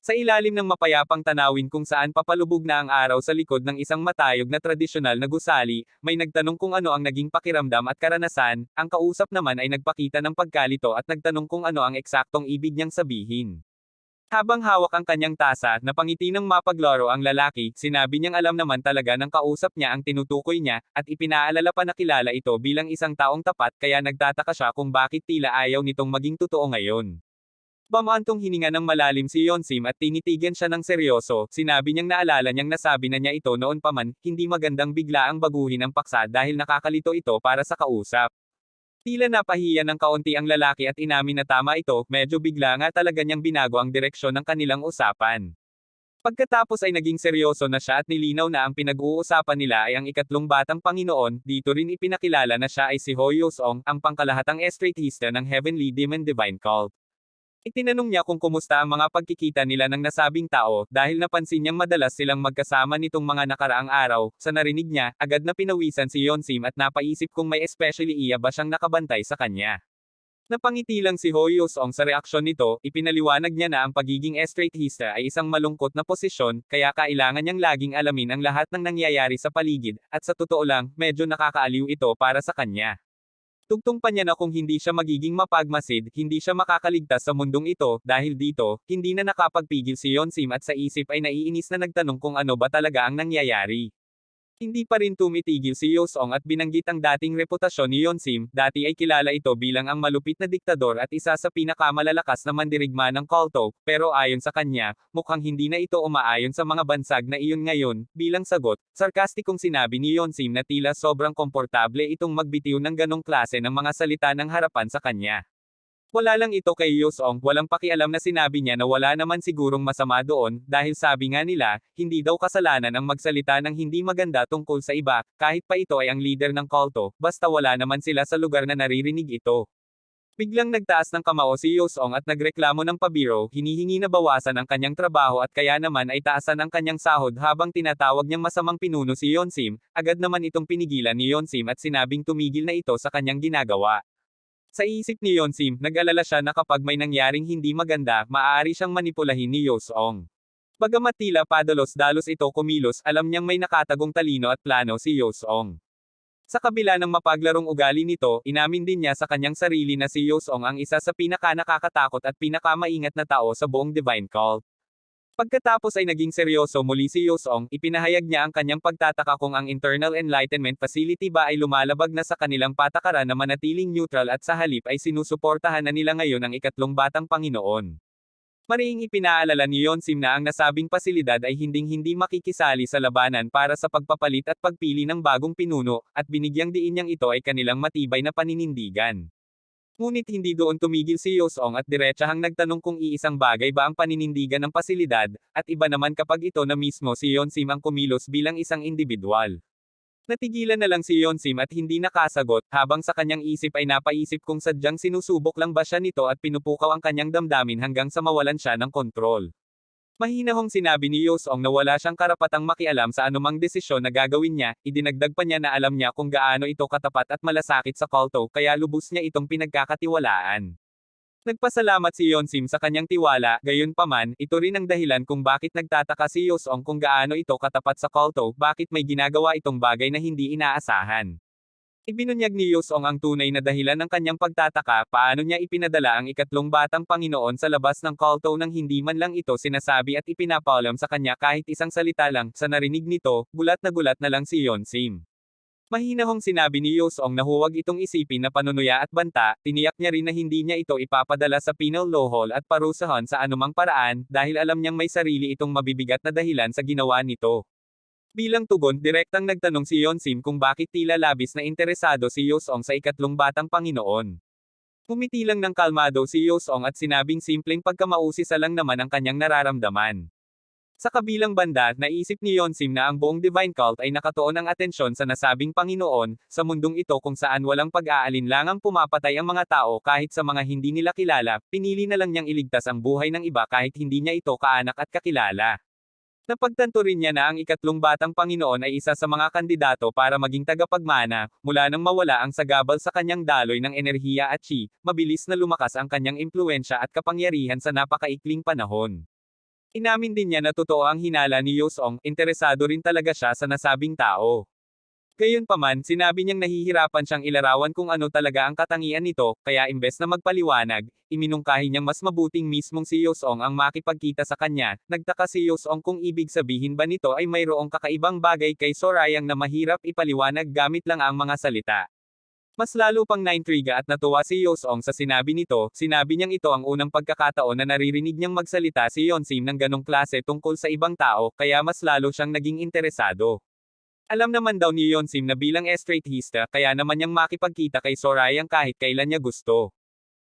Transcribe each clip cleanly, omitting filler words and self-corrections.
Sa ilalim ng mapayapang tanawin kung saan papalubog na ang araw sa likod ng isang matayog na tradisyonal na gusali, may nagtanong kung ano ang naging pakiramdam at karanasan, ang kausap naman ay nagpakita ng pagkalito at nagtanong kung ano ang eksaktong ibig niyang sabihin. Habang hawak ang kanyang tasa, napangiti ng mapaglaro ang lalaki, sinabi niyang alam naman talaga ng kausap niya ang tinutukoy niya, at ipinaalala pa na kilala ito bilang isang taong tapat kaya nagtataka siya kung bakit tila ayaw nitong maging totoo ngayon. Bamaantong hininga ng malalim si Yonsim at tinitigan siya ng seryoso, sinabi niyang naalala niyang nasabi na niya ito noon pa man, hindi magandang bigla ang baguhin ang paksa dahil nakakalito ito para sa kausap. Tila napahiya ng kaunti ang lalaki at inamin na tama ito, medyo bigla nga talaga niyang binago ang direksyon ng kanilang usapan. Pagkatapos ay naging seryoso na siya at nilinaw na ang pinag-uusapan nila ay ang ikatlong batang Panginoon, dito rin ipinakilala na siya ay si Hoyosong, ang pangkalahatang estratista ng Heavenly Demon Divine Cult. Itinanong niya kung kumusta ang mga pagkikita nila ng nasabing tao, dahil napansin niyang madalas silang magkasama nitong mga nakaraang araw. Sa narinig niya, agad na pinawisan si Yonsim at napaisip kung may especially iya ba siyang nakabantay sa kanya. Napangiti lang si Hoyosong sa reaksyon nito, ipinaliwanag niya na ang pagiging estratista ay isang malungkot na posisyon, kaya kailangan niyang laging alamin ang lahat ng nangyayari sa paligid, at sa totoo lang, medyo nakakaaliw ito para sa kanya. Tugtong pa niya na kung hindi siya magiging mapagmasid, hindi siya makakaligtas sa mundong ito, dahil dito, hindi na nakapagpigil si Yonsim at sa isip ay naiinis na nagtanong kung ano ba talaga ang nangyayari. Hindi pa rin tumitigil si Yosong at binanggit ang dating reputasyon ni Yonsim, dati ay kilala ito bilang ang malupit na diktador at isa sa pinakamalalakas na mandirigma ng Kolto, pero ayon sa kanya, mukhang hindi na ito umaayon sa mga bansag na iyon ngayon, bilang sagot, sarkastikong sinabi ni Yonsim na tila sobrang komportable itong magbitiw ng ganong klase ng mga salita ng harapan sa kanya. Wala lang ito kay Yosong, walang pakialam na sinabi niya na wala naman sigurong masama doon, dahil sabi nga nila, hindi daw kasalanan ang magsalita ng hindi maganda tungkol sa iba, kahit pa ito ay ang leader ng kulto, basta wala naman sila sa lugar na naririnig ito. Biglang nagtaas ng kamao si Yosong at nagreklamo ng pabiro, hinihingi na bawasan ang kanyang trabaho at kaya naman ay taasan ang kanyang sahod habang tinatawag niyang masamang pinuno si Yonsim, agad naman itong pinigilan ni Yonsim at sinabing tumigil na ito sa kanyang ginagawa. Sa isip ni Yonsim, nag-alala siya na kapag may nangyaring hindi maganda, maaari siyang manipulahin ni Yosong. Bagamat tila padalos-dalos ito kumilos, alam niyang may nakatagong talino at plano si Yosong. Sa kabila ng mapaglarong ugali nito, inamin din niya sa kanyang sarili na si Yosong ang isa sa pinaka-nakakatakot at pinakamaingat na tao sa buong Divine Cult. Pagkatapos ay naging seryoso muli si Yosong, ipinahayag niya ang kanyang pagtataka kung ang Internal Enlightenment Facility ba ay lumalabag na sa kanilang patakaran na manatiling neutral at sa halip ay sinusuportahan na nila ngayon ang ikatlong batang Panginoon. Mariing ipinaalala ni Yonsim na ang nasabing pasilidad ay hinding-hindi makikisali sa labanan para sa pagpapalit at pagpili ng bagong pinuno, at binigyang diin niyang ito ay kanilang matibay na paninindigan. Ngunit hindi doon tumigil si Yosong at diretsahang nagtanong kung iisang bagay ba ang paninindigan ng pasilidad, at iba naman kapag ito na mismo si Yonsim ang kumilos bilang isang individual. Natigilan na lang si Yonsim at hindi nakasagot, habang sa kanyang isip ay napaisip kung sadyang sinusubok lang ba siya nito at pinupukaw ang kanyang damdamin hanggang sa mawalan siya ng kontrol. Mahinahong sinabi ni Yosong na wala siyang karapatang makialam sa anumang desisyon na gagawin niya, idinagdag pa niya na alam niya kung gaano ito katapat at malasakit sa kulto kaya lubos niya itong pinagkakatiwalaan. Nagpasalamat si Yonsim sa kanyang tiwala, gayunpaman, ito rin ang dahilan kung bakit nagtataka si Yosong kung gaano ito katapat sa kulto, bakit may ginagawa itong bagay na hindi inaasahan. Ibinunyag ni Yosong ang tunay na dahilan ng kanyang pagtataka, paano niya ipinadala ang ikatlong batang Panginoon sa labas ng kulto nang hindi man lang ito sinasabi at ipinapaalam sa kanya kahit isang salita lang. Sa narinig nito, gulat na lang si Yonsim. Mahinahong sinabi ni Yosong na huwag itong isipin na panunuya at banta, tiniyak niya rin na hindi niya ito ipapadala sa penal law hall at parusahan sa anumang paraan, dahil alam niyang may sarili itong mabibigat na dahilan sa ginawa nito. Bilang tugon, direktang nagtanong si Yonsim kung bakit tila labis na interesado si Yosong sa ikatlong batang Panginoon. Ngumiti lang ng kalmado si Yosong at sinabing simpleng pagkamausisa lang naman ang kanyang nararamdaman. Sa kabilang banda, naisip ni Yonsim na ang buong Divine Cult ay nakatuon ang atensyon sa nasabing Panginoon, sa mundong ito kung saan walang pag-aalinlangang pumapatay ang mga tao kahit sa mga hindi nila kilala, pinili na lang niyang iligtas ang buhay ng iba kahit hindi niya ito kaanak at kakilala. Napagtanto rin niya na ang ikatlong batang Panginoon ay isa sa mga kandidato para maging tagapagmana, mula nang mawala ang sagabal sa kanyang daloy ng enerhiya at chi, mabilis na lumakas ang kanyang impluensya at kapangyarihan sa napakaikling panahon. Inamin din niya na totoo ang hinala ni Yosong, interesado rin talaga siya sa nasabing tao. Gayunpaman, sinabi niyang nahihirapan siyang ilarawan kung ano talaga ang katangian nito, kaya imbes na magpaliwanag, iminungkahi niyang mas mabuting mismong si Yosong ang makipagkita sa kanya. Nagtaka si Yosong kung ibig sabihin ba nito ay mayroong kakaibang bagay kay Sorayang na mahirap ipaliwanag gamit lang ang mga salita. Mas lalo pang naintriga at natuwa si Yosong sa sinabi nito, sinabi niyang ito ang unang pagkakataon na naririnig niyang magsalita si Yonsim ng ganong klase tungkol sa ibang tao, kaya mas lalo siyang naging interesado. Alam naman daw ni Yonsim na bilang estrategista kaya naman niyang makipagkita kay Sorayang kahit kailan niya gusto.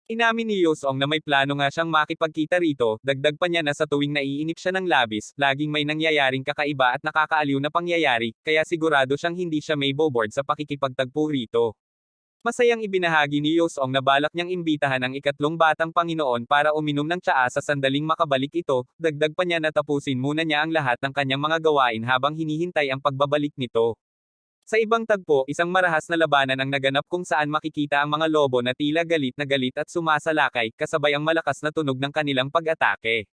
Inamin ni Yosong na may plano nga siyang makipagkita rito, dagdag pa niya na sa tuwing naiinip siya ng labis, laging may nangyayaring kakaiba at nakakaaliw na pangyayari, kaya sigurado siyang hindi siya may boboard sa pakikipagtagpo rito. Masayang ibinahagi ni Yosong na balak niyang imbitahan ang ikatlong batang Panginoon para uminom ng tsaa sa sandaling makabalik ito, dagdag pa niya na tapusin muna niya ang lahat ng kanyang mga gawain habang hinihintay ang pagbabalik nito. Sa ibang tagpo, isang marahas na labanan ang naganap kung saan makikita ang mga lobo na tila galit at sumasalakay, kasabay ang malakas na tunog ng kanilang pag-atake.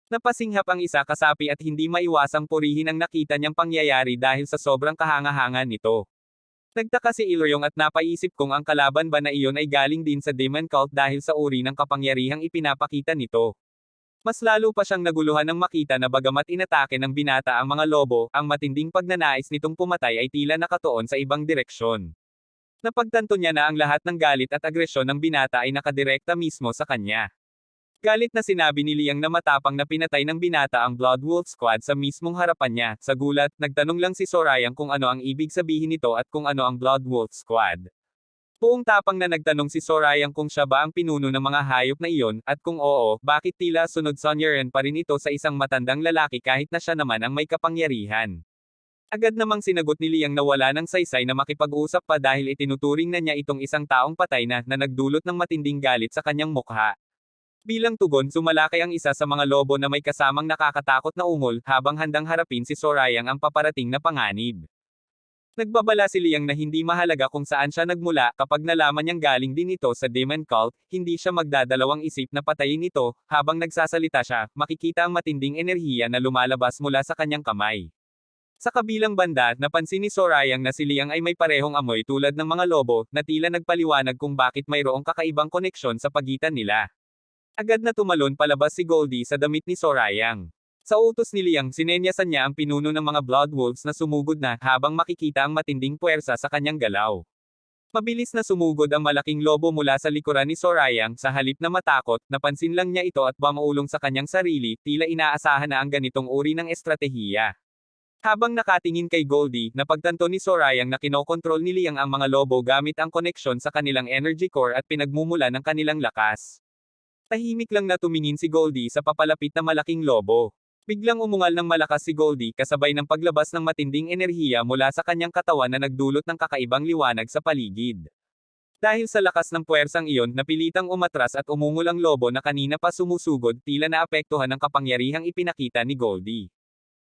Napasinghap ang isa kasapi at hindi maiwasang purihin ang nakita niyang pangyayari dahil sa sobrang kahanga-hanga nito. Nagtaka si Ilyong at napaisip kung ang kalaban ba na iyon ay galing din sa Demon Cult dahil sa uri ng kapangyarihang ipinapakita nito. Mas lalo pa siyang naguluhan nang makita na bagamat inatake ng binata ang mga lobo, ang matinding pagnanais nitong pumatay ay tila nakatuon sa ibang direksyon. Napagtanto niya na ang lahat ng galit at agresyon ng binata ay nakadirekta mismo sa kanya. Galit na sinabi ni Liang na matapang na pinatay ng binata ang Blood Wolf Squad sa mismong harapan niya. Sa gulat, nagtanong lang si Sorayang kung ano ang ibig sabihin nito at kung ano ang Blood Wolf Squad. Buong tapang na nagtanong si Sorayang kung siya ba ang pinuno ng mga hayop na iyon, at kung oo, bakit tila sunod sonyeran pa rin ito sa isang matandang lalaki kahit na siya naman ang may kapangyarihan. Agad namang sinagot ni Liang na wala ng saysay na makipag-usap pa dahil itinuturing na niya itong isang taong patay na nagdulot ng matinding galit sa kanyang mukha. Bilang tugon, sumalakay ang isa sa mga lobo na may kasamang nakakatakot na ungol, habang handang harapin si Sorayang ang paparating na panganib. Nagbabala si Liang na hindi mahalaga kung saan siya nagmula, kapag nalaman niyang galing din ito sa Demon Cult, hindi siya magdadalawang isip na patayin ito. Habang nagsasalita siya, makikita ang matinding enerhiya na lumalabas mula sa kanyang kamay. Sa kabilang banda, napansin ni Sorayang na si Liang ay may parehong amoy tulad ng mga lobo, na tila nagpaliwanag kung bakit mayroong kakaibang koneksyon sa pagitan nila. Agad na tumalon palabas si Goldie sa damit ni Sorayang. Sa utos ni Liang, sinenyasan niya ang pinuno ng mga Blood Wolves na sumugod na, habang makikita ang matinding puwersa sa kanyang galaw. Mabilis na sumugod ang malaking lobo mula sa likuran ni Sorayang, sa halip na matakot, napansin lang niya ito at bamaulong sa kanyang sarili, tila inaasahan na ang ganitong uri ng estratehiya. Habang nakatingin kay Goldie, napagtanto ni Sorayang na kinokontrol ni Liang ang mga lobo gamit ang koneksyon sa kanilang energy core at pinagmumula ng kanilang lakas. Tahimik lang na tumingin si Goldie sa papalapit na malaking lobo. Biglang umungal ng malakas si Goldie kasabay ng paglabas ng matinding enerhiya mula sa kanyang katawan na nagdulot ng kakaibang liwanag sa paligid. Dahil sa lakas ng puwersang iyon, napilitang umatras at umungol ang lobo na kanina pa sumusugod, tila naapektuhan ng kapangyarihang ipinakita ni Goldie.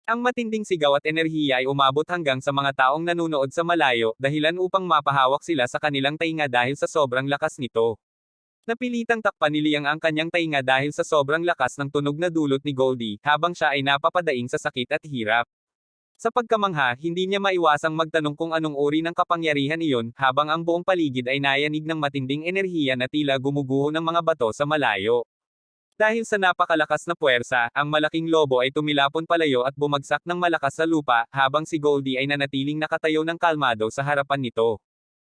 Ang matinding sigaw at enerhiya ay umabot hanggang sa mga taong nanunood sa malayo, dahilan upang mapahawak sila sa kanilang tainga dahil sa sobrang lakas nito. Napilitang takpan ni Liang ang kanyang tainga dahil sa sobrang lakas ng tunog na dulot ni Goldie, habang siya ay napapadaing sa sakit at hirap. Sa pagkamangha, hindi niya maiwasang magtanong kung anong uri ng kapangyarihan iyon, habang ang buong paligid ay nayanig ng matinding enerhiya na tila gumuguho ng mga bato sa malayo. Dahil sa napakalakas na puwersa, ang malaking lobo ay tumilapon palayo at bumagsak ng malakas sa lupa, habang si Goldie ay nanatiling nakatayo ng kalmado sa harapan nito.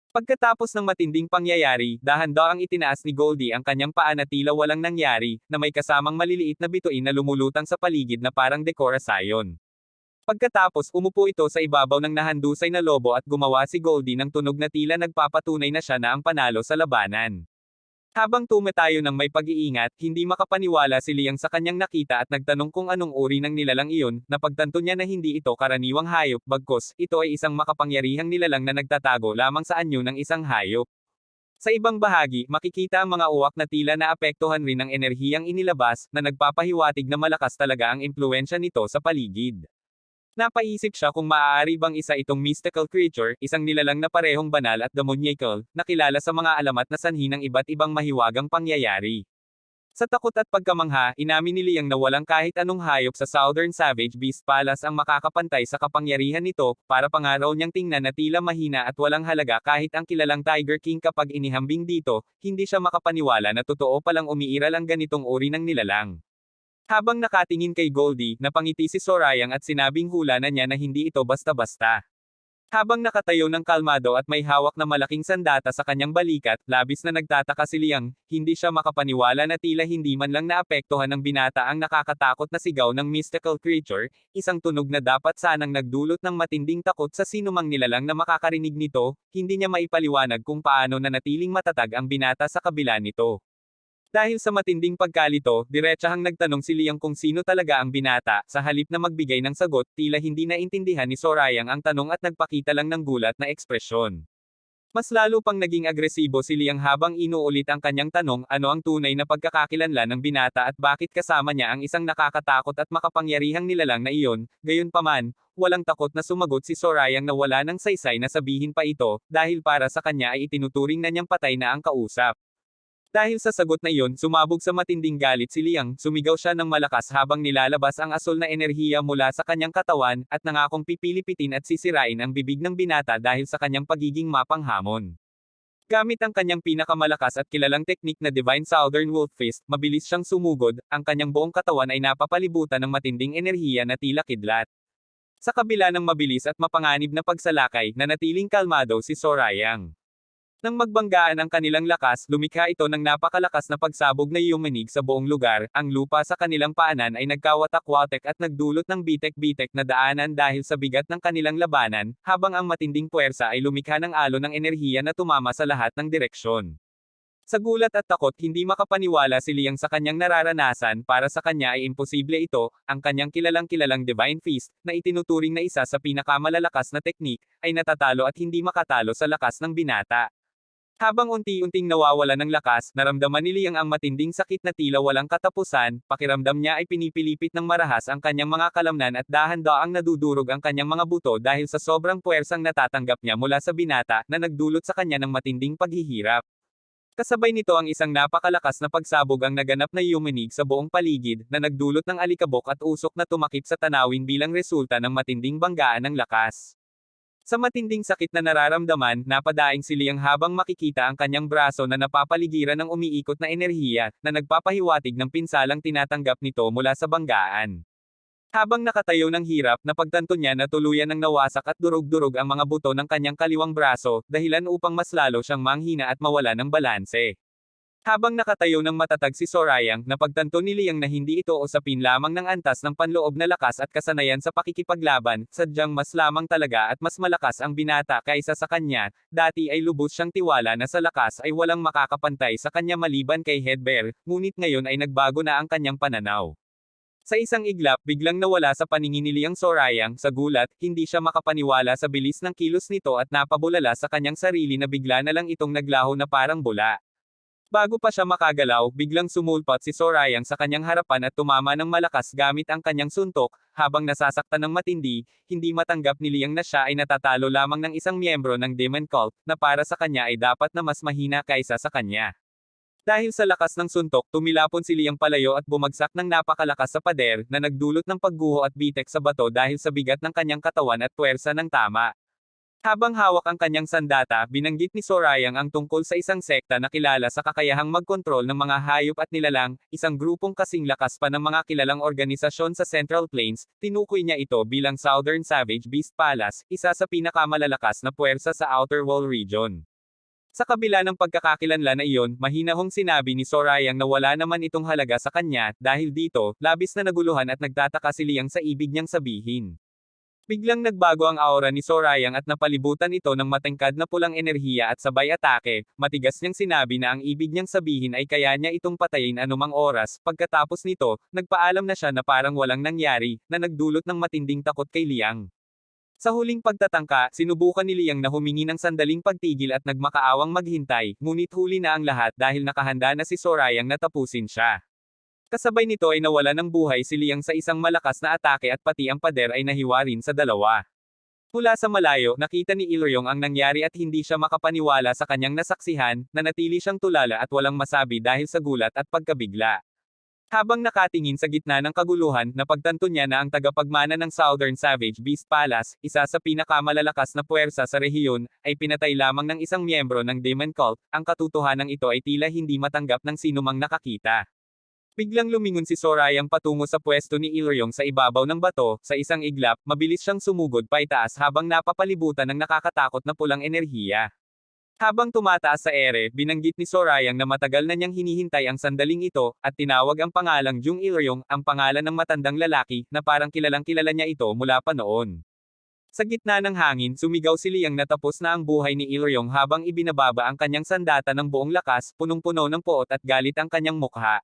Pagkatapos ng matinding pangyayari, dahan-dahang itinaas ni Goldie ang kanyang paa na tila walang nangyari, na may kasamang maliliit na bituin na lumulutang sa paligid na parang dekorasyon. Pagkatapos, umupo ito sa ibabaw ng nahandusay na lobo at gumawa si Goldie ng tunog na tila nagpapatunay na siya na ang panalo sa labanan. Habang tumatayo ng may pag-iingat, hindi makapaniwala si Liang sa kanyang nakita at nagtanong kung anong uri ng nilalang iyon. Napagtanto niya na hindi ito karaniwang hayop, bagkus, ito ay isang makapangyarihang nilalang na nagtatago lamang sa anyo ng isang hayop. Sa ibang bahagi, makikita ang mga uwak na tila naapektuhan rin ng enerhiyang inilabas, na nagpapahiwatig na malakas talaga ang impluwensya nito sa paligid. Napaisip siya kung maaari bang isa itong mystical creature, isang nilalang na parehong banal at demoniacal, na kilala sa mga alamat na sanhi ng iba't ibang mahiwagang pangyayari. Sa takot at pagkamangha, inamin ni Liang na walang kahit anong hayop sa Southern Savage Beast Palace ang makakapantay sa kapangyarihan nito, para pangaraw niyang tingnan na tila mahina at walang halaga kahit ang kilalang Tiger King kapag inihambing dito, hindi siya makapaniwala na totoo palang umiiral ang ganitong uri ng nilalang. Habang nakatingin kay Goldie, napangiti si Sorayang at sinabing hula na niya na hindi ito basta-basta. Habang nakatayo ng kalmado at may hawak na malaking sandata sa kanyang balikat, labis na nagtataka si Liang, hindi siya makapaniwala na tila hindi man lang naapektuhan ng binata ang nakakatakot na sigaw ng mystical creature, isang tunog na dapat sanang nagdulot ng matinding takot sa sinumang nilalang na makakarinig nito, hindi niya maipaliwanag kung paano nanatiling matatag ang binata sa kabila nito. Dahil sa matinding pagkalito, diretsahang nagtanong si Liang kung sino talaga ang binata, sa halip na magbigay ng sagot, tila hindi naintindihan ni Sorayang ang tanong at nagpakita lang ng gulat na ekspresyon. Mas lalo pang naging agresibo si Liang habang inuulit ang kanyang tanong, ano ang tunay na pagkakakilanlan ng binata at bakit kasama niya ang isang nakakatakot at makapangyarihang nilalang na iyon, gayunpaman, walang takot na sumagot si Sorayang na wala nang saysay na sabihin pa ito, dahil para sa kanya ay itinuturing na niyang patay na ang kausap. Dahil sa sagot na iyon, sumabog sa matinding galit si Liang, sumigaw siya ng malakas habang nilalabas ang asol na enerhiya mula sa kanyang katawan, at nangakong pipilipitin at sisirain ang bibig ng binata dahil sa kanyang pagiging mapanghamon. Gamit ang kanyang pinakamalakas at kilalang teknik na Divine Southern Wolf Fist, mabilis siyang sumugod, ang kanyang buong katawan ay napapalibutan ng matinding enerhiya na tila kidlat. Sa kabila ng mabilis at mapanganib na pagsalakay, nanatiling kalmado si Sorayang. Nang magbanggaan ang kanilang lakas, lumikha ito ng napakalakas na pagsabog na yumanig sa buong lugar, ang lupa sa kanilang paanan ay nagkawatak-watek at nagdulot ng bitek-bitek na daanan dahil sa bigat ng kanilang labanan, habang ang matinding puwersa ay lumikha ng alon ng enerhiya na tumama sa lahat ng direksyon. Sa gulat at takot, hindi makapaniwala si Liang sa kanyang nararanasan, para sa kanya ay imposible ito, ang kanyang kilalang-kilalang Divine Fist, na itinuturing na isa sa pinakamalalakas na teknik, ay natatalo at hindi makatalo sa lakas ng binata. Habang unti-unting nawawala ng lakas, naramdaman ni Liang ang matinding sakit na tila walang katapusan, pakiramdam niya ay pinipilipit ng marahas ang kanyang mga kalamnan at dahan-daang nadudurog ang kanyang mga buto dahil sa sobrang puwersang natatanggap niya mula sa binata, na nagdulot sa kanya ng matinding paghihirap. Kasabay nito ang isang napakalakas na pagsabog ang naganap na yumanig sa buong paligid, na nagdulot ng alikabok at usok na tumakip sa tanawin bilang resulta ng matinding banggaan ng lakas. Sa matinding sakit na nararamdaman, napadaing si Liang habang makikita ang kanyang braso na napapaligiran ng umiikot na enerhiya, na nagpapahiwatig ng pinsalang tinatanggap nito mula sa banggaan. Habang nakatayo ng hirap, napagtanto niya na tuluyan ng nawasak at durog-durog ang mga buto ng kanyang kaliwang braso, dahilan upang mas lalo siyang manghina at mawala ng balanse. Habang nakatayo ng matatag si Sorayang, napagtanto ni Liang na hindi ito usapin lamang ng antas ng panloob na lakas at kasanayan sa pakikipaglaban, sadyang mas lamang talaga at mas malakas ang binata kaysa sa kanya, dati ay lubos siyang tiwala na sa lakas ay walang makakapantay sa kanya maliban kay Headbear, ngunit ngayon ay nagbago na ang kanyang pananaw. Sa isang iglap, biglang nawala sa paningin ni Liang Sorayang, sa gulat, hindi siya makapaniwala sa bilis ng kilos nito at napabulala sa kanyang sarili na bigla na lang itong naglaho na parang bula. Bago pa siya makagalaw, biglang sumulpot si Sorayang sa kanyang harapan at tumama ng malakas gamit ang kanyang suntok, habang nasasaktan ng matindi, hindi matanggap ni Liang na siya ay natatalo lamang ng isang miyembro ng Demon Cult, na para sa kanya ay dapat na mas mahina kaysa sa kanya. Dahil sa lakas ng suntok, tumilapon si Liang palayo at bumagsak ng napakalakas sa pader, na nagdulot ng pagguho at bitek sa bato dahil sa bigat ng kanyang katawan at puwersa ng tama. Habang hawak ang kanyang sandata, binanggit ni Sorayang ang tungkol sa isang sekta na kilala sa kakayahang magkontrol ng mga hayop at nilalang, isang grupong kasing lakas pa ng mga kilalang organisasyon sa Central Plains, tinukoy niya ito bilang Southern Savage Beast Palace, isa sa pinakamalalakas na puwersa sa Outer Wall region. Sa kabila ng pagkakakilanlan na iyon, mahinahong sinabi ni Sorayang na wala naman itong halaga sa kanya, dahil dito, labis na naguluhan at nagtataka si Liang sa ibig niyang sabihin. Biglang nagbago ang aura ni Sorayang at napalibutan ito ng matangkad na pulang enerhiya at sabay atake, matigas niyang sinabi na ang ibig niyang sabihin ay kaya niya itong patayin anumang oras, pagkatapos nito, nagpaalam na siya na parang walang nangyari, na nagdulot ng matinding takot kay Liang. Sa huling pagtatangka, sinubukan ni Liang na humingi ng sandaling pagtigil at nagmakaawang maghintay, ngunit huli na ang lahat dahil nakahanda na si Sorayang na tapusin siya. Kasabay nito ay nawala ng buhay si Liang sa isang malakas na atake at pati ang pader ay nahiwa rin sa dalawa. Mula sa malayo, nakita ni Ilyong ang nangyari at hindi siya makapaniwala sa kanyang nasaksihan, nanatili siyang tulala at walang masabi dahil sa gulat at pagkabigla. Habang nakatingin sa gitna ng kaguluhan, napagtanto niya na ang tagapagmana ng Southern Savage Beast Palace, isa sa pinakamalalakas na puwersa sa rehiyon, ay pinatay lamang ng isang miyembro ng Demon Cult. Ang katotohanan ito ay tila hindi matanggap ng sinumang nakakita. Biglang lumingon si Sorayang patungo sa pwesto ni Ilryong sa ibabaw ng bato, sa isang iglap, mabilis siyang sumugod paitaas habang napapalibutan ng nakakatakot na pulang enerhiya. Habang tumataas sa ere, binanggit ni Sorayang na matagal na niyang hinihintay ang sandaling ito, at tinawag ang pangalang Jung Ilryong, ang pangalan ng matandang lalaki, na parang kilalang kilala niya ito mula pa noon. Sa gitna ng hangin, sumigaw si Liang na tapos na ang buhay ni Ilryong habang ibinababa ang kanyang sandata ng buong lakas, punong-puno ng poot at galit ang kanyang mukha.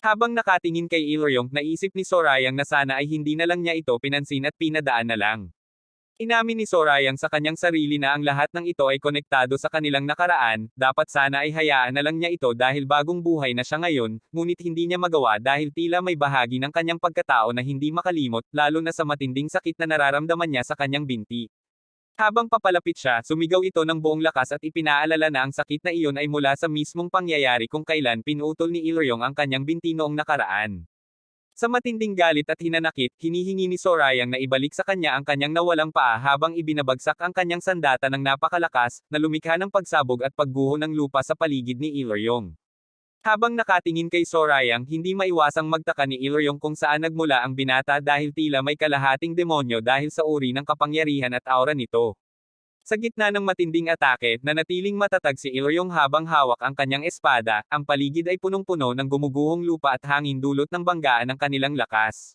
Habang nakatingin kay Ilryong, naisip ni Sorayang na sana ay hindi na lang niya ito pinansin at pinadaan na lang. Inamin ni Sorayang sa kanyang sarili na ang lahat ng ito ay konektado sa kanilang nakaraan, dapat sana ay hayaan na lang niya ito dahil bagong buhay na siya ngayon, ngunit hindi niya magawa dahil tila may bahagi ng kanyang pagkatao na hindi makalimot, lalo na sa matinding sakit na nararamdaman niya sa kanyang binti. Habang papalapit siya, sumigaw ito ng buong lakas at ipinaalala na ang sakit na iyon ay mula sa mismong pangyayari kung kailan pinutol ni Ilryong ang kanyang binti noong nakaraan. Sa matinding galit at hinanakit, hinihingi ni Sorayang na ibalik sa kanya ang kanyang nawalang paa habang ibinabagsak ang kanyang sandata ng napakalakas, na lumikha ng pagsabog at pagguho ng lupa sa paligid ni Ilryong. Habang nakatingin kay Sorayang, hindi maiwasang magtaka ni Ilryong kung saan nagmula ang binata dahil tila may kalahating demonyo dahil sa uri ng kapangyarihan at aura nito. Sa gitna ng matinding atake, nanatiling matatag si Ilryong habang hawak ang kanyang espada, ang paligid ay punong-puno ng gumuguhong lupa at hangin dulot ng banggaan ng kanilang lakas.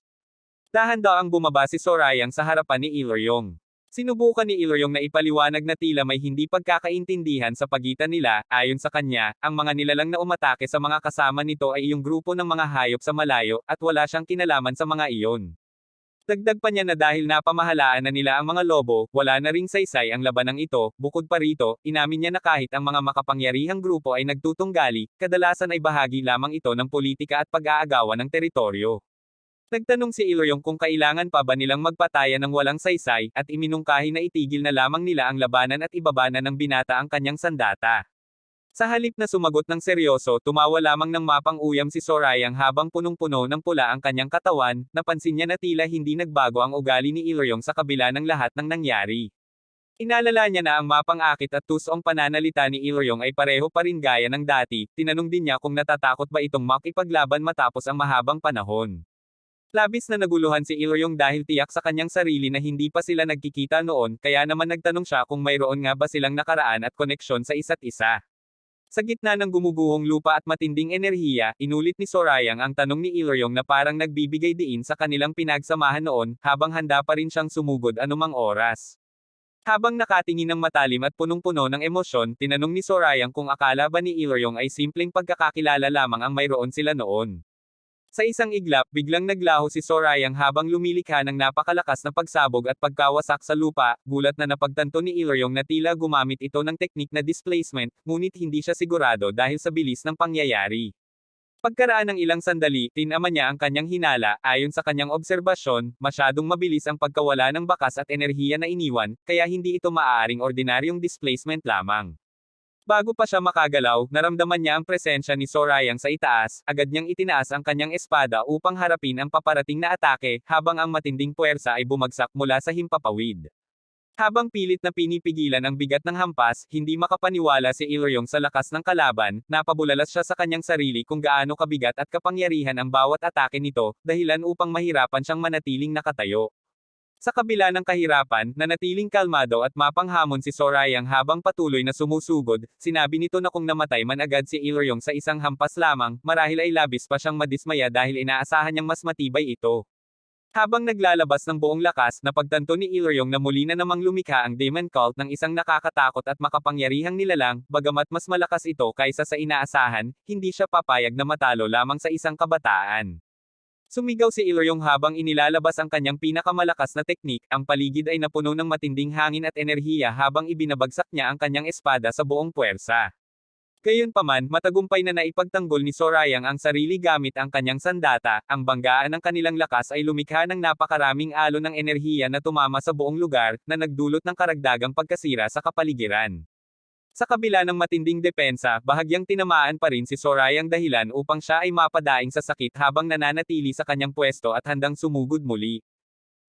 Dahan-daang bumaba si Sorayang sa harapan ni Ilryong. Sinubukan ni Ilryong na ipaliwanag na tila may hindi pagkakaintindihan sa pagitan nila, ayon sa kanya, ang mga nilalang na umatake sa mga kasama nito ay iyong grupo ng mga hayop sa malayo, at wala siyang kinalaman sa mga iyon. Dagdag pa niya na dahil napamahalaan na nila ang mga lobo, wala na ring saysay ang labanang ito. Bukod pa rito, inamin niya na kahit ang mga makapangyarihang grupo ay nagtutunggali, kadalasan ay bahagi lamang ito ng politika at pag-aagawan ng teritoryo. Nagtanong si Ilryong kung kailangan pa ba nilang magpatayan ng walang saysay, at iminungkahi na itigil na lamang nila ang labanan at ibaba na ng binata ang kanyang sandata. Sa halip na sumagot ng seryoso, tumawa lamang ng mapang-uyam si Sorayang habang punong-puno ng pula ang kanyang katawan, napansin niya na tila hindi nagbago ang ugali ni Ilryong sa kabila ng lahat ng nangyari. Inalala niya na ang mapang-akit at tusong pananalita ni Ilryong ay pareho pa rin gaya ng dati, tinanong din niya kung natatakot ba itong makipaglaban matapos ang mahabang panahon. Labis na naguluhan si Ilryong dahil tiyak sa kanyang sarili na hindi pa sila nagkikita noon, kaya naman nagtanong siya kung mayroon nga ba silang nakaraan at koneksyon sa isa't isa. Sa gitna ng gumuguhong lupa at matinding enerhiya, inulit ni Sorayang ang tanong ni Ilryong na parang nagbibigay diin sa kanilang pinagsamahan noon, habang handa pa rin siyang sumugod anumang oras. Habang nakatingin ng matalim at punong-puno ng emosyon, tinanong ni Sorayang kung akala ba ni Ilryong ay simpleng pagkakakilala lamang ang mayroon sila noon. Sa isang iglap, biglang naglaho si Sorayang habang lumilikha ng napakalakas na pagsabog at pagkawasak sa lupa, gulat na napagtanto ni Ilryong na tila gumamit ito ng teknik na displacement, ngunit hindi siya sigurado dahil sa bilis ng pangyayari. Pagkaraan ng ilang sandali, tinama niya ang kanyang hinala, ayon sa kanyang obserbasyon, masyadong mabilis ang pagkawala ng bakas at enerhiya na iniwan, kaya hindi ito maaaring ordinaryong displacement lamang. Bago pa siya makagalaw, naramdaman niya ang presensya ni Sorayang sa itaas, agad niyang itinaas ang kanyang espada upang harapin ang paparating na atake, habang ang matinding puwersa ay bumagsak mula sa himpapawid. Habang pilit na pinipigilan ang bigat ng hampas, hindi makapaniwala si Ilryong sa lakas ng kalaban, napabulalas siya sa kanyang sarili kung gaano kabigat at kapangyarihan ang bawat atake nito, dahilan upang mahirapan siyang manatiling nakatayo. Sa kabila ng kahirapan, nanatiling kalmado at mapanghamon si Sorayang habang patuloy na sumusugod, sinabi nito na kung namatay man agad si Ilryong sa isang hampas lamang, marahil ay labis pa siyang madismaya dahil inaasahan niyang mas matibay ito. Habang naglalabas ng buong lakas, napagtanto ni Ilryong na muli na namang lumikha ang Demon Cult ng isang nakakatakot at makapangyarihang nilalang, bagamat mas malakas ito kaysa sa inaasahan, hindi siya papayag na matalo lamang sa isang kabataan. Sumigaw si Ilryong habang inilalabas ang kanyang pinakamalakas na teknik, ang paligid ay napuno ng matinding hangin at enerhiya habang ibinabagsak niya ang kanyang espada sa buong puwersa. Gayunpaman, matagumpay na naipagtanggol ni Sorayang ang sarili gamit ang kanyang sandata, ang banggaan ng kanilang lakas ay lumikha ng napakaraming alon ng enerhiya na tumama sa buong lugar, na nagdulot ng karagdagang pagkasira sa kapaligiran. Sa kabila ng matinding depensa, bahagyang tinamaan pa rin si Sorayang dahilan upang siya ay mapadaing sa sakit habang nananatili sa kanyang pwesto at handang sumugod muli.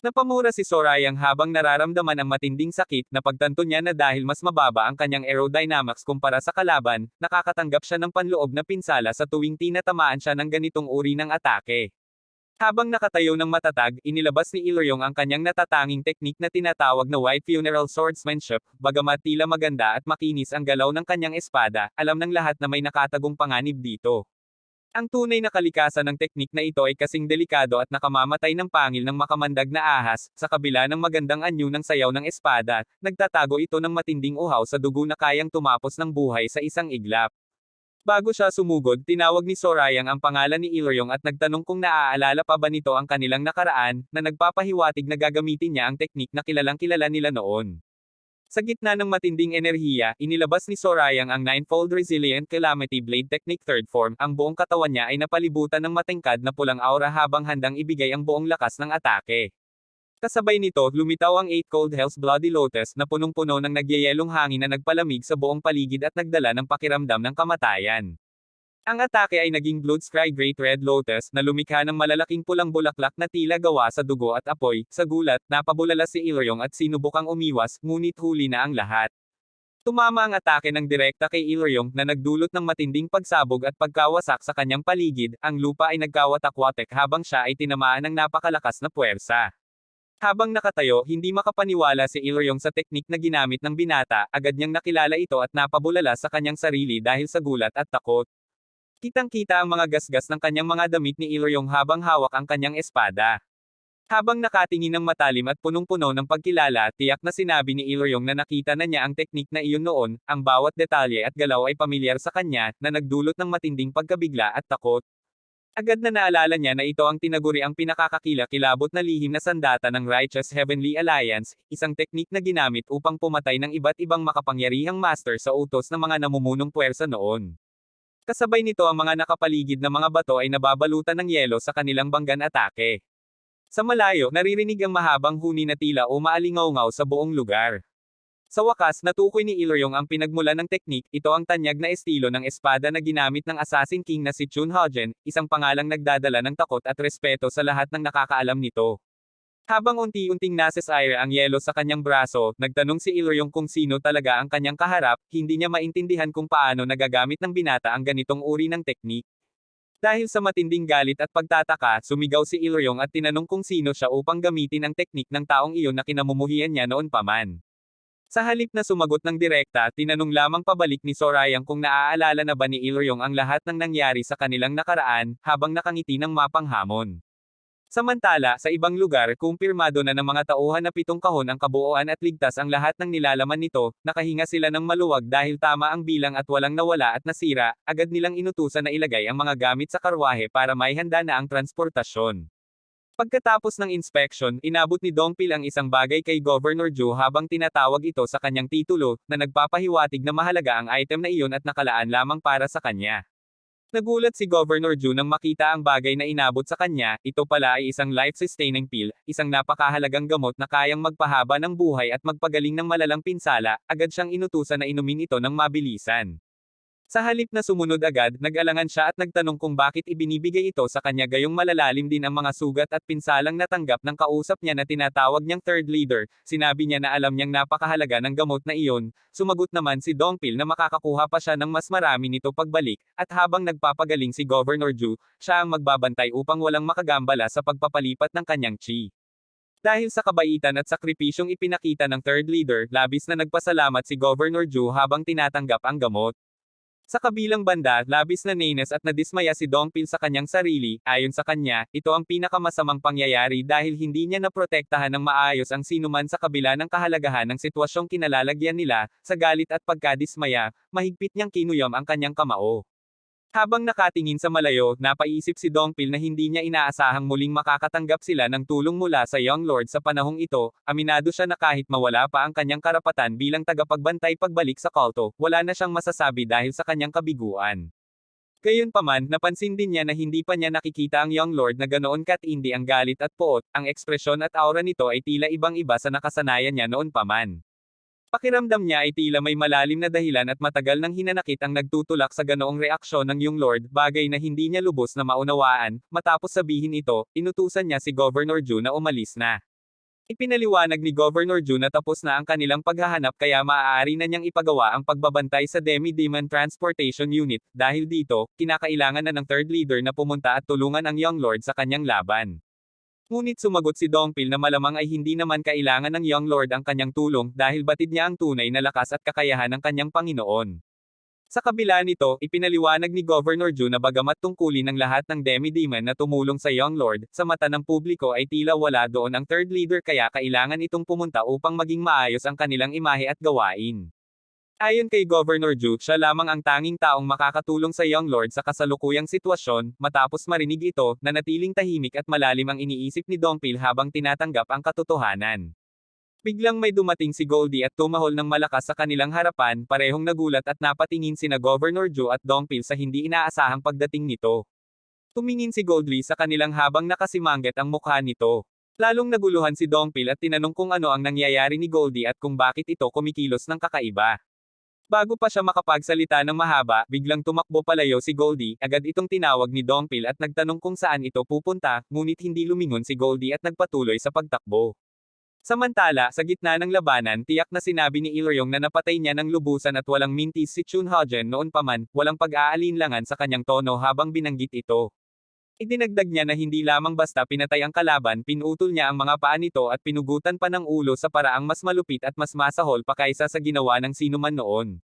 Napamura si Sorayang habang nararamdaman ang matinding sakit na pagtanto niya na dahil mas mababa ang kanyang aerodynamics kumpara sa kalaban, nakakatanggap siya ng panloob na pinsala sa tuwing tinatamaan siya ng ganitong uri ng atake. Habang nakatayo ng matatag, inilabas ni Iloryong ang kanyang natatanging teknik na tinatawag na White Funeral Swordsmanship, bagamat tila maganda at makinis ang galaw ng kanyang espada, alam ng lahat na may nakatagong panganib dito. Ang tunay na kalikasan ng teknik na ito ay kasing delikado at nakamamatay ng pangil ng makamandag na ahas, sa kabila ng magandang anyo ng sayaw ng espada, nagtatago ito ng matinding uhaw sa dugo na kayang tumapos ng buhay sa isang iglap. Bago siya sumugod, tinawag ni Sorayang ang pangalan ni Iloryong at nagtanong kung naaalala pa ba nito ang kanilang nakaraan, na nagpapahiwatig na gagamitin niya ang teknik na kilalang-kilala nila noon. Sa gitna ng matinding enerhiya, inilabas ni Sorayang ang Ninefold Resilient Calamity Blade Technique Third Form, ang buong katawan niya ay napalibutan ng matingkad na pulang aura habang handang ibigay ang buong lakas ng atake. Kasabay nito, lumitaw ang Eight Cold Hell's Bloody Lotus na punong-puno ng nagyayelong hangin na nagpalamig sa buong paligid at nagdala ng pakiramdam ng kamatayan. Ang atake ay naging Bloodcry Great Red Lotus na lumikha ng malalaking pulang bulaklak na tila gawa sa dugo at apoy. Sa gulat, napabulala si Iloryong at sinubukang umiwas, ngunit huli na ang lahat. Tumama ang atake ng direkta kay Iloryong na nagdulot ng matinding pagsabog at pagkawasak sa kanyang paligid, ang lupa ay nagkawatak-watek habang siya ay tinamaan ng napakalakas na puwersa. Habang nakatayo, hindi makapaniwala si Iloryong sa teknik na ginamit ng binata, agad niyang nakilala ito at napabulala sa kanyang sarili dahil sa gulat at takot. Kitang-kita ang mga gasgas ng kanyang mga damit ni Iloryong habang hawak ang kanyang espada. Habang nakatingin ng matalim at punong-puno ng pagkilala, tiyak na sinabi ni Iloryong na nakita na niya ang teknik na iyon noon, ang bawat detalye at galaw ay pamilyar sa kanya, na nagdulot ng matinding pagkabigla at takot. Agad na naalala niya na ito ang tinaguriang pinakakakila-kilabot na lihim na sandata ng Righteous Heavenly Alliance, isang teknik na ginamit upang pumatay ng iba't ibang makapangyarihang master sa utos ng mga namumunong puwersa noon. Kasabay nito ang mga nakapaligid na mga bato ay nababalutan ng yelo sa kanilang banggan atake. Sa malayo, naririnig ang mahabang huni na tila o maalingaw-ngaw sa buong lugar. Sa wakas, natukoy ni Iloryong ang pinagmulan ng teknik, ito ang tanyag na estilo ng espada na ginamit ng Assassin King na si Chun Hojen, isang pangalang nagdadala ng takot at respeto sa lahat ng nakakaalam nito. Habang unti-unting nasesire ang yelo sa kanyang braso, nagtanong si Iloryong kung sino talaga ang kanyang kaharap, hindi niya maintindihan kung paano nagagamit ng binata ang ganitong uri ng teknik. Dahil sa matinding galit at pagtataka, sumigaw si Iloryong at tinanong kung sino siya upang gamitin ang teknik ng taong iyon na kinamumuhian niya noon pa man. Sa halip na sumagot ng direkta, tinanong lamang pabalik ni Sorayang kung naaalala na ba ni Iloryong ang lahat ng nangyari sa kanilang nakaraan, habang nakangiti ng mapanghamon. Samantala, sa ibang lugar, kumpirmado na ng mga tauhan na 7 kahon ang kabuuan at ligtas ang lahat ng nilalaman nito, nakahinga sila ng maluwag dahil tama ang bilang at walang nawala at nasira, agad nilang inutusan na ilagay ang mga gamit sa karwahe para maihanda na ang transportasyon. Pagkatapos ng inspection, inabot ni Dongpil ang isang bagay kay Governor Zhu habang tinatawag ito sa kanyang titulo, na nagpapahiwatig na mahalaga ang item na iyon at nakalaan lamang para sa kanya. Nagulat si Governor Zhu nang makita ang bagay na inabot sa kanya, ito pala ay isang life-sustaining pill, isang napakahalagang gamot na kayang magpahaba ng buhay at magpagaling ng malalang pinsala, agad siyang inutusan na inumin ito ng mabilisan. Sa halip na sumunod agad, nag-alangan siya at nagtanong kung bakit ibinibigay ito sa kanya gayong malalalim din ang mga sugat at pinsalang natanggap ng kausap niya na tinatawag niyang third leader, sinabi niya na alam niyang napakahalaga ng gamot na iyon, sumagot naman si Dongpil na makakakuha pa siya ng mas marami nito pagbalik, at habang nagpapagaling si Governor Zhu, siya ang magbabantay upang walang makagambala sa pagpapalipat ng kanyang chi. Dahil sa kabaitan at sakripisyong ipinakita ng third leader, labis na nagpasalamat si Governor Zhu habang tinatanggap ang gamot. Sa kabilang banda, labis na nainis at nadismaya si Dongpil sa kanyang sarili, ayon sa kanya, ito ang pinakamasamang pangyayari dahil hindi niya naprotektahan ng maayos ang sinuman sa kabila ng kahalagahan ng sitwasyong kinalalagyan nila, sa galit at pagkadismaya, mahigpit niyang kinuyom ang kanyang kamao. Habang nakatingin sa malayo, napaisip si Dongpil na hindi niya inaasahang muling makakatanggap sila ng tulong mula sa Young Lord sa panahong ito, aminado siya na kahit mawala pa ang kanyang karapatan bilang tagapagbantay pagbalik sa kulto, wala na siyang masasabi dahil sa kanyang kabiguan. Gayunpaman, napansin din niya na hindi pa niya nakikita ang Young Lord na ganoon katindi ang galit at poot, ang ekspresyon at aura nito ay tila ibang-iba sa nakasanayan niya noon pa man. Pakiramdam niya ay tila may malalim na dahilan at matagal nang hinanakit ang nagtutulak sa ganoong reaksyon ng Young Lord, bagay na hindi niya lubos na maunawaan. Matapos sabihin ito, inutusan niya si Governor Ju na umalis na. Ipinaliwanag ni Governor Ju na tapos na ang kanilang paghahanap kaya maaari na niyang ipagawa ang pagbabantay sa Demi-Demon Transportation Unit. Dahil dito, kinakailangan na ng third leader na pumunta at tulungan ang Young Lord sa kanyang laban. Ngunit sumagot si Dongpil na malamang ay hindi naman kailangan ng Young Lord ang kanyang tulong dahil batid niya ang tunay na lakas at kakayahan ng kanyang Panginoon. Sa kabila nito, ipinaliwanag ni Governor Ju na bagamat tungkulin ng lahat ng Demi-Demon na tumulong sa Young Lord, sa mata ng publiko ay tila wala doon ang third leader kaya kailangan itong pumunta upang maging maayos ang kanilang imahe at gawain. Ayon kay Governor Ju, siya lamang ang tanging taong makakatulong sa Young Lord sa kasalukuyang sitwasyon. Matapos marinig ito, nanatiling tahimik at malalim ang iniisip ni Dongpil habang tinatanggap ang katotohanan. Biglang may dumating si Goldie at tumahol ng malakas sa kanilang harapan, parehong nagulat at napatingin sina Governor Ju at Dongpil sa hindi inaasahang pagdating nito. Tumingin si Goldie sa kanilang habang nakasimanget ang mukha nito. Lalong naguluhan si Dongpil at tinanong kung ano ang nangyayari ni Goldie at kung bakit ito kumikilos ng kakaiba. Bago pa siya makapagsalita ng mahaba, biglang tumakbo palayo si Goldie, agad itong tinawag ni Dongpil at nagtanong kung saan ito pupunta, ngunit hindi lumingon si Goldie at nagpatuloy sa pagtakbo. Samantala, sa gitna ng labanan, tiyak na sinabi ni Ilryong na napatay niya ng lubusan at walang mintis si Chun Hajen noon pa man, walang pag-aalinlangan sa kanyang tono habang binanggit ito. Idinagdag niya na hindi lamang basta pinatay ang kalaban, pinutol niya ang mga paa nito at pinugutan pa ng ulo sa paraang mas malupit at mas masahol pa kaysa sa ginawa ng sinuman noon.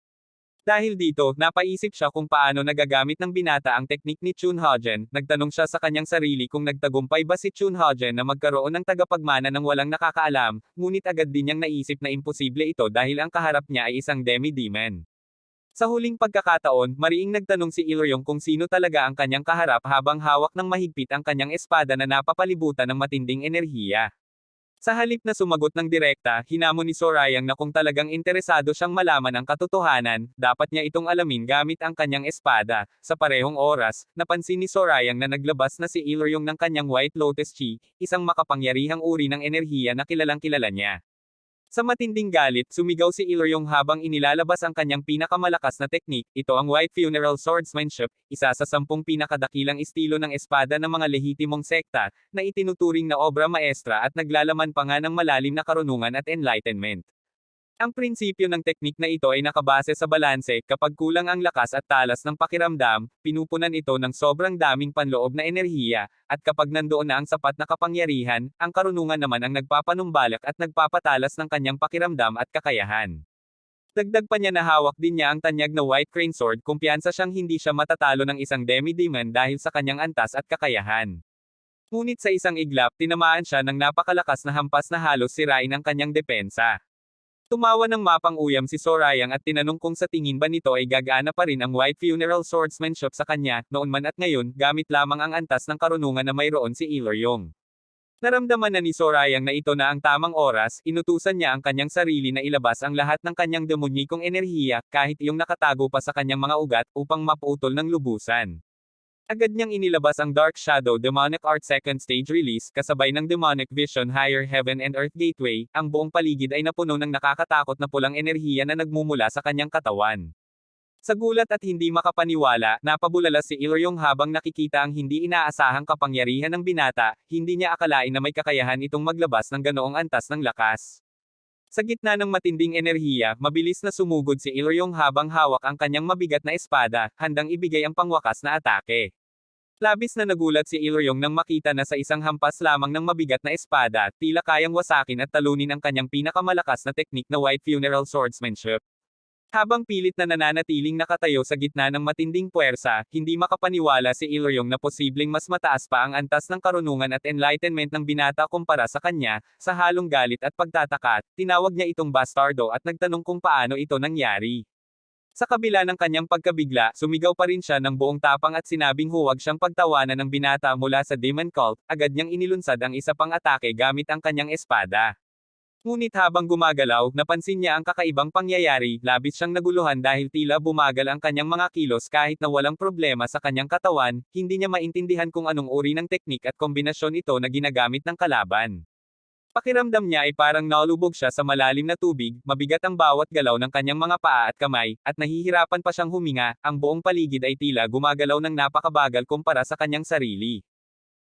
Dahil dito, napaisip siya kung paano nagagamit ng binata ang teknik ni Chun Hajen. Nagtanong siya sa kanyang sarili kung nagtagumpay ba si Chun Hajen na magkaroon ng tagapagmana ng walang nakakaalam, ngunit agad din niyang naisip na imposible ito dahil ang kaharap niya ay isang demi-demon. Sa huling pagkakataon, mariing nagtanong si Ilryong kung sino talaga ang kanyang kaharap habang hawak ng mahigpit ang kanyang espada na napapalibutan ng matinding enerhiya. Sa halip na sumagot ng direkta, hinamon ni Sorayang na kung talagang interesado siyang malaman ang katotohanan, dapat niya itong alamin gamit ang kanyang espada. Sa parehong oras, napansin ni Sorayang na naglabas na si Ilryong ng kanyang White Lotus Chi, isang makapangyarihang uri ng enerhiya na kilalang kilala niya. Sa matinding galit, sumigaw si Ilryong habang inilalabas ang kanyang pinakamalakas na teknik. Ito ang White Funeral Swordsmanship, isa sa 10 pinakadakilang estilo ng espada ng mga lehitimong sekta, na itinuturing na obra maestra at naglalaman pa nga ng malalim na karunungan at enlightenment. Ang prinsipyo ng teknik na ito ay nakabase sa balanse. Kapag kulang ang lakas at talas ng pakiramdam, pinupunan ito ng sobrang daming panloob na enerhiya, at kapag nandoon na ang sapat na kapangyarihan, ang karunungan naman ang nagpapanumbalik at nagpapatalas ng kanyang pakiramdam at kakayahan. Dagdag pa niya na hawak din niya ang tanyag na White Crane Sword, kumpiyansa siyang hindi siya matatalo ng isang demi-demon dahil sa kanyang antas at kakayahan. Ngunit sa isang iglap, tinamaan siya ng napakalakas na hampas na halos sirain ang kanyang depensa. Tumawa ng mapang-uyam si Sorayang at tinanong kung sa tingin ba nito ay gagana pa rin ang White Funeral Swordsmanship sa kanya, noon man at ngayon, gamit lamang ang antas ng karunungan na mayroon si Ilryong. Naramdaman na ni Sorayang na ito na ang tamang oras, inutusan niya ang kanyang sarili na ilabas ang lahat ng kanyang demonyikong enerhiya, kahit iyong nakatago pa sa kanyang mga ugat, upang maputol ng lubusan. Agad niyang inilabas ang Dark Shadow Demonic Art Second Stage Release, kasabay ng Demonic Vision Higher Heaven and Earth Gateway. Ang buong paligid ay napuno ng nakakatakot na pulang enerhiya na nagmumula sa kanyang katawan. Sa gulat at hindi makapaniwala, napabulala si Ilryong habang nakikita ang hindi inaasahang kapangyarihan ng binata. Hindi niya akalain na may kakayahan itong maglabas ng ganoong antas ng lakas. Sa gitna ng matinding enerhiya, mabilis na sumugod si Ilryong habang hawak ang kanyang mabigat na espada, handang ibigay ang pangwakas na atake. Labis na nagulat si Ilryong nang makita na sa isang hampas lamang ng mabigat na espada, tila kayang wasakin at talunin ang kanyang pinakamalakas na teknik na White Funeral Swordsmanship. Habang pilit na nananatiling nakatayo sa gitna ng matinding puwersa, hindi makapaniwala si Ilryong na posibleng mas mataas pa ang antas ng karunungan at enlightenment ng binata kumpara sa kanya. Sa halong galit at pagtataka, tinawag niya itong bastardo at nagtanong kung paano ito nangyari. Sa kabila ng kanyang pagkabigla, sumigaw pa rin siya ng buong tapang at sinabing huwag siyang pagtawanan ng binata mula sa Demon Cult. Agad niyang inilunsad ang isa pang atake gamit ang kanyang espada. Ngunit habang gumagalaw, napansin niya ang kakaibang pangyayari, labis siyang naguluhan dahil tila bumagal ang kanyang mga kilos kahit na walang problema sa kanyang katawan. Hindi niya maintindihan kung anong uri ng teknik at kombinasyon ito na ginagamit ng kalaban. Pakiramdam niya ay parang nalubog siya sa malalim na tubig, mabigat ang bawat galaw ng kanyang mga paa at kamay, at nahihirapan pa siyang huminga, ang buong paligid ay tila gumagalaw ng napakabagal kumpara sa kanyang sarili.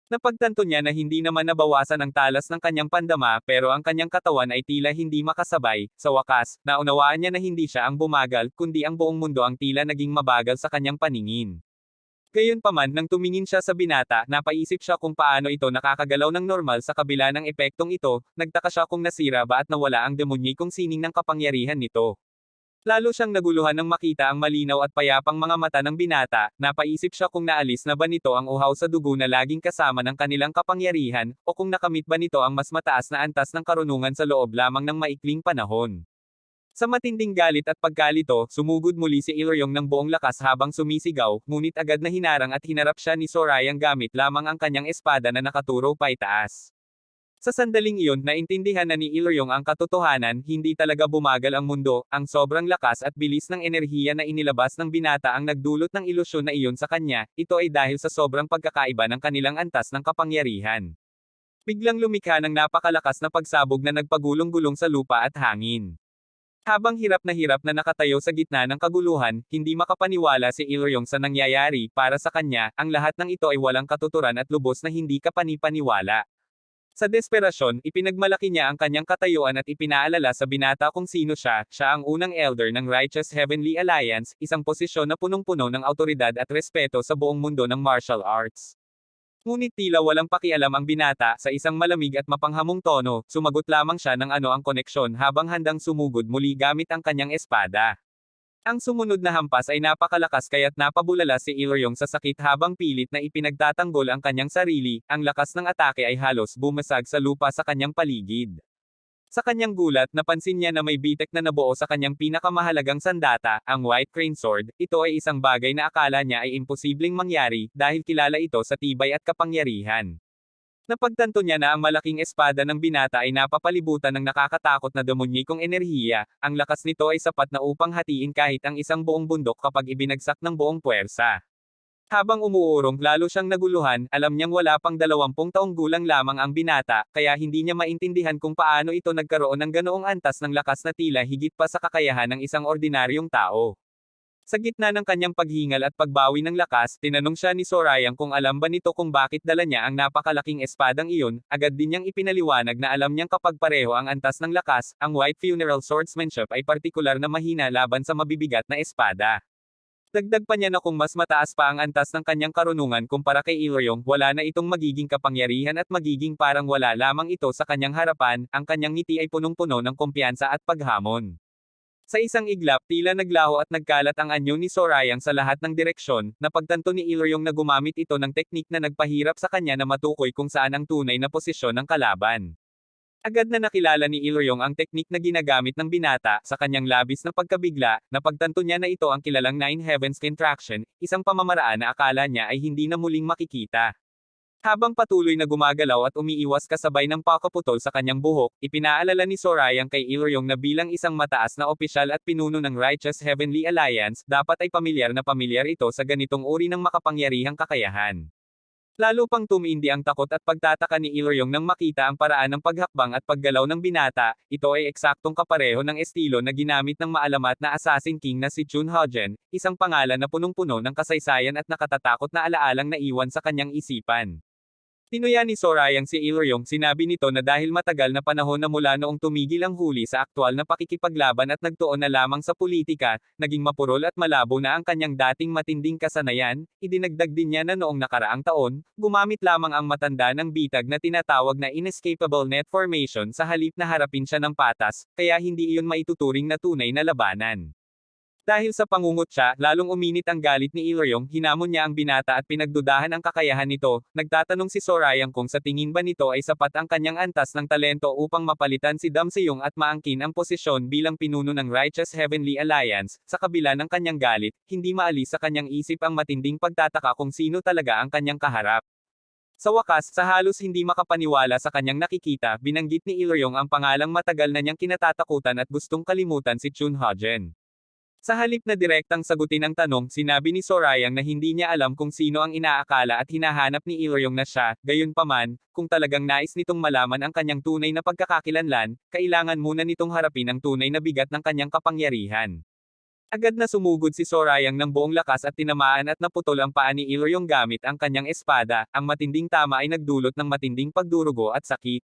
Napagtanto niya na hindi naman nabawasan ang talas ng kanyang pandama pero ang kanyang katawan ay tila hindi makasabay, sa wakas, naunawaan niya na hindi siya ang bumagal, kundi ang buong mundo ang tila naging mabagal sa kanyang paningin. Gayunpaman nang tumingin siya sa binata, napaisip siya kung paano ito nakakagalaw ng normal sa kabila ng epektong ito, nagtaka siya kung nasira ba at nawala ang demonyikong sining ng kapangyarihan nito. Lalo siyang naguluhan nang makita ang malinaw at payapang mga mata ng binata, napaisip siya kung naalis na ba nito ang uhaw sa dugo na laging kasama ng kanilang kapangyarihan, o kung nakamit ba nito ang mas mataas na antas ng karunungan sa loob lamang ng maikling panahon. Sa matinding galit at pagkalito, sumugod muli si Ilryong ng buong lakas habang sumisigaw, ngunit agad na hinarang at hinarap siya ni Sorayang gamit lamang ang kanyang espada na nakaturo paitaas. Sa sandaling iyon, naintindihan na ni Ilryong ang katotohanan, hindi talaga bumagal ang mundo, ang sobrang lakas at bilis ng enerhiya na inilabas ng binata ang nagdulot ng ilusyon na iyon sa kanya, ito ay dahil sa sobrang pagkakaiba ng kanilang antas ng kapangyarihan. Biglang lumikha ng napakalakas na pagsabog na nagpagulong-gulong sa lupa at hangin. Habang hirap na nakatayo sa gitna ng kaguluhan, hindi makapaniwala si Ilryong sa nangyayari, para sa kanya, ang lahat ng ito ay walang katuturan at lubos na hindi kapanipaniwala. Sa desperasyon, ipinagmalaki niya ang kanyang katayuan at ipinaalala sa binata kung sino siya, siya ang unang elder ng Righteous Heavenly Alliance, isang posisyon na punong-puno ng autoridad at respeto sa buong mundo ng martial arts. Ngunit tila walang pakialam ang binata, sa isang malamig at mapanghamong tono, sumagot lamang siya ng ano ang koneksyon habang handang sumugod muli gamit ang kanyang espada. Ang sumunod na hampas ay napakalakas kaya't napabulala si Ilryong sa sakit habang pilit na ipinagtatanggol ang kanyang sarili, ang lakas ng atake ay halos bumasag sa lupa sa kanyang paligid. Sa kanyang gulat, napansin niya na may bitek na nabuo sa kanyang pinakamahalagang sandata, ang White Crane Sword. Ito ay isang bagay na akala niya ay imposibleng mangyari, dahil kilala ito sa tibay at kapangyarihan. Napagtanto niya na ang malaking espada ng binata ay napapalibutan ng nakakatakot na demonyikong enerhiya, ang lakas nito ay sapat na upang hatiin kahit ang isang buong bundok kapag ibinagsak ng buong puwersa. Habang umuurong, lalo siyang naguluhan, alam niyang wala pang 20 taong gulang lamang ang binata, kaya hindi niya maintindihan kung paano ito nagkaroon ng ganoong antas ng lakas na tila higit pa sa kakayahan ng isang ordinaryong tao. Sa gitna ng kanyang paghingal at pagbawi ng lakas, tinanong siya ni Sorayang kung alam ba nito kung bakit dala niya ang napakalaking espadang iyon, agad din niyang ipinaliwanag na alam niyang kapag pareho ang antas ng lakas, ang White Funeral Swordsmanship ay partikular na mahina laban sa mabibigat na espada. Dagdag pa niya na kung mas mataas pa ang antas ng kanyang karunungan kumpara kay Ilryong, wala na itong magiging kapangyarihan at magiging parang wala lamang ito sa kanyang harapan, ang kanyang ngiti ay punong-puno ng kumpiyansa at paghamon. Sa isang iglap, tila naglaho at nagkalat ang anyo ni Sorayang sa lahat ng direksyon, napagtanto ni Ilryong na gumamit ito ng teknik na nagpahirap sa kanya na matukoy kung saan ang tunay na posisyon ng kalaban. Agad na nakilala ni Ilryong ang teknik na ginagamit ng binata, sa kanyang labis na pagkabigla, napagtanto niya na ito ang kilalang Nine Heavens Contraction, isang pamamaraan na akala niya ay hindi na muling makikita. Habang patuloy na gumagalaw at umiiwas kasabay ng pakaputol sa kanyang buhok, ipinaalala ni Sorayang kay Ilryong na bilang isang mataas na opisyal at pinuno ng Righteous Heavenly Alliance, dapat ay pamilyar na pamilyar ito sa ganitong uri ng makapangyarihang kakayahan. Lalo pang tumindi ang takot at pagtataka ni Ilryong nang makita ang paraan ng paghakbang at paggalaw ng binata, ito ay eksaktong kapareho ng estilo na ginamit ng maalamat na Assassin King na si Chun Hojen, isang pangalan na punong-puno ng kasaysayan at nakatatakot na alaalang naiwan sa kanyang isipan. Tinuya ni Sorayang si Ilryong, sinabi nito na dahil matagal na panahon na mula noong tumigil ang huli sa aktwal na pakikipaglaban at nagtuon na lamang sa politika, naging mapurol at malabo na ang kanyang dating matinding kasanayan, idinagdag din niya na noong nakaraang taon, gumamit lamang ang matanda ng bitag na tinatawag na inescapable net formation sa halip na harapin siya ng patas, kaya hindi iyon maituturing na tunay na labanan. Dahil sa pangungot siya, lalong uminit ang galit ni Ilryong, hinamon niya ang binata at pinagdudahan ang kakayahan nito, nagtatanong si Sorayang kung sa tingin ba nito ay sapat ang kanyang antas ng talento upang mapalitan si Damseyong at maangkin ang posisyon bilang pinuno ng Righteous Heavenly Alliance, sa kabila ng kanyang galit, hindi maalis sa kanyang isip ang matinding pagtataka kung sino talaga ang kanyang kaharap. Sa wakas, sa halos hindi makapaniwala sa kanyang nakikita, binanggit ni Ilryong ang pangalang matagal na niyang kinatatakutan at gustong kalimutan si Chun Hojen. Sa halip na direktang sagutin ang tanong, sinabi ni Sorayang na hindi niya alam kung sino ang inaakala at hinahanap ni Ilyong na siya, gayunpaman, kung talagang nais nitong malaman ang kanyang tunay na pagkakakilanlan, kailangan muna nitong harapin ang tunay na bigat ng kanyang kapangyarihan. Agad na sumugod si Sorayang ng buong lakas at tinamaan at naputol ang paa ni Ilyong gamit ang kanyang espada, ang matinding tama ay nagdulot ng matinding pagdurugo at sakit.